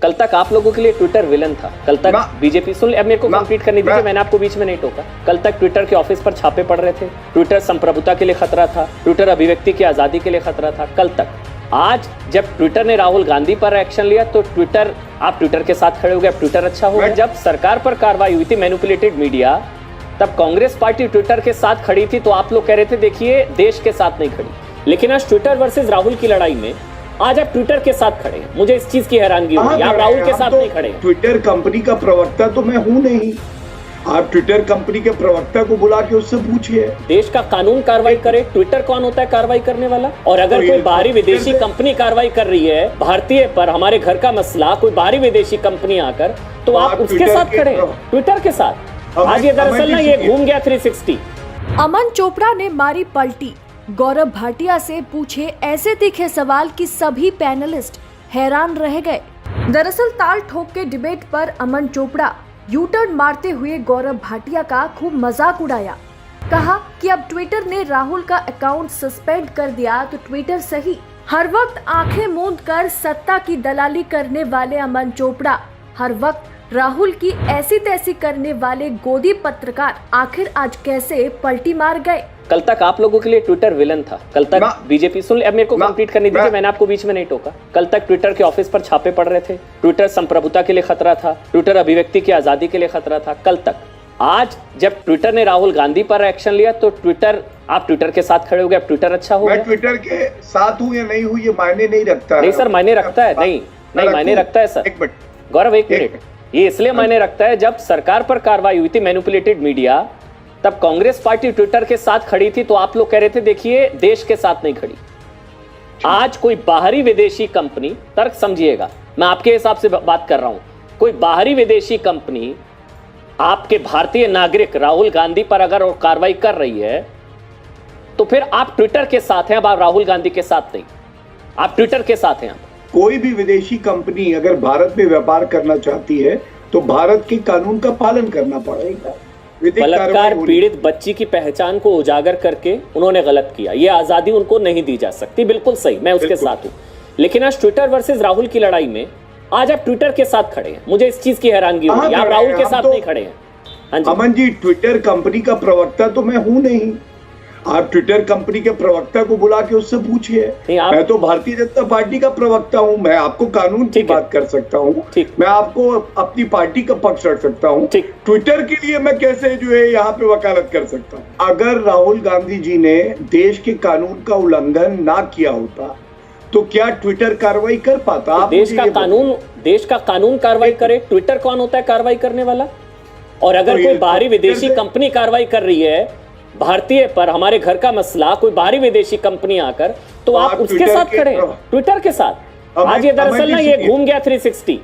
कल तक आप लोगों के लिए ट्विटर विलन था। कल तक बीजेपी, सुन अब मेरे को कंप्लीट करने दीजिए, मैंने आपको बीच में नहीं टोका। कल तक ट्विटर के ऑफिस पर छापे पड़ रहे थे, ट्विटर संप्रभुता के लिए खतरा था, ट्विटर अभिव्यक्ति की आजादी के लिए खतरा था कल तक। आज जब ट्विटर ने राहुल गांधी पर एक्शन लिया तो ट्विटर, आप ट्विटर के साथ खड़े हो गए, अब ट्विटर अच्छा हो गया। जब सरकार पर कार्रवाई हुई थी, मैनिपुलेटेड मीडिया, तब कांग्रेस पार्टी ट्विटर के साथ खड़ी थी, तो आप लोग कह रहे थे देखिए देश के साथ नहीं खड़ी। लेकिन आज ट्विटर वर्सेस राहुल की लड़ाई में आज आप ट्विटर के साथ खड़े हैं। मुझे इस चीज की हैरानगी हुई, आप राहुल के साथ नहीं खड़े हैं। ट्विटर कंपनी का प्रवक्ता तो मैं हूं नहीं। आप ट्विटर कंपनी के प्रवक्ता को बुला के उससे पूछिए। देश का कानून कार्रवाई करे, ट्विटर कौन होता है कार्रवाई करने वाला? और अगर कोई बाहरी विदेशी कंपनी कार्रवाई कर रही है भारतीय पर, हमारे घर का मसला, कोई बाहरी विदेशी कंपनी आकर, तो आप उसके साथ खड़े हैं, ट्विटर के साथ। आज ये दरअसल ना ये घूम गया 360। अमन चोपड़ा ने मारी पलटी, गौरव भाटिया से पूछे ऐसे तीखे सवाल कि सभी पैनलिस्ट हैरान रह गए। दरअसल ताल ठोक के डिबेट पर अमन चोपड़ा यू टर्न मारते हुए गौरव भाटिया का खूब मजाक उड़ाया। कहा कि अब ट्विटर ने राहुल का अकाउंट सस्पेंड कर दिया तो ट्विटर सही। हर वक्त आंखें मूंद कर सत्ता की दलाली करने वाले अमन चोपड़ा हर वक्त राहुल की ऐसी तैसी करने वाले गोदी पत्रकार आखिर आज कैसे पलटी मार गए? कल तक आप लोगों के लिए ट्विटर विलन था। कल तक बीजेपी, सुन अब मेरे को कंप्लीट करने दीजिए, मैंने आपको बीच में नहीं टोका। कल तक ट्विटर के ऑफिस पर छापे पड़ रहे थे, ट्विटर संप्रभुता के लिए खतरा था, ट्विटर अभिव्यक्ति की आजादी के लिए खतरा था कल तक। आज जब ट्विटर ने राहुल गांधी पर एक्शन लिया तो ट्विटर, आप ट्विटर के साथ खड़े हो गए, अब ट्विटर अच्छा हो गया। मैं ट्विटर के साथ हूँ या नहीं हूँ ये मायने नहीं रखता। नहीं सर, मायने रखता है। नहीं मायने रखता है सर। गौरव एक मिनट, ये इसलिए मायने रखता है जब सरकार पर कार्रवाई हुई थी, मैनिपुलेटेड मीडिया, तब कांग्रेस पार्टी ट्विटर के साथ खड़ी थी, तो आप लोग कह रहे थे देखिए देश के साथ नहीं खड़ी। आज कोई बाहरी विदेशी कंपनी, तर्क समझिएगा, मैं आपके हिसाब से बात कर रहा हूं, कोई बाहरी विदेशी कंपनी आपके भारतीय नागरिक राहुल गांधी पर अगर और कार्रवाई कर रही है तो फिर आप ट्विटर के साथ हैं, अब आप राहुल गांधी के साथ नहीं, आप ट्विटर के साथ हैं। कोई भी विदेशी कंपनी अगर भारत में व्यापार करना चाहती है तो भारत के कानून का पालन करना पड़ेगा। बलात्कार पीड़ित बच्ची की पहचान को उजागर करके उन्होंने गलत किया, ये आजादी उनको नहीं दी जा सकती, बिल्कुल सही, मैं उसके साथ हूं। लेकिन आज ट्विटर वर्सेस राहुल की लड़ाई में आज आप ट्विटर के साथ खड़े हैं, मुझे इस चीज की हैरानगी हुई, आप राहुल के साथ नहीं खड़े हैं। अमन जी, ट्विटर कंपनी का प्रवक्ता तो मैं हूं नहीं। आप ट्विटर कंपनी के प्रवक्ता को बुला के उससे पूछिए। मैं तो भारतीय जनता पार्टी का प्रवक्ता हूं, मैं आपको कानून की बात कर सकता हूं, मैं आपको अपनी पार्टी का पक्ष रख सकता हूं। ट्विटर के लिए मैं कैसे जो है यहाँ पे वकालत कर सकता हूं? अगर राहुल गांधी जी ने देश के कानून का उल्लंघन ना किया होता तो क्या ट्विटर कार्रवाई कर पाता? तो देश का कानून कार्रवाई करे, ट्विटर कौन होता है कार्रवाई करने वाला? और अगर कोई बाहरी विदेशी कंपनी कार्रवाई कर रही है भारतीय पर, हमारे घर का मसला, कोई बाहरी विदेशी कंपनी आकर, तो आप उसके साथ खड़े हैं, ट्विटर के साथ। आज ये दरअसल ना ये घूम गया 360।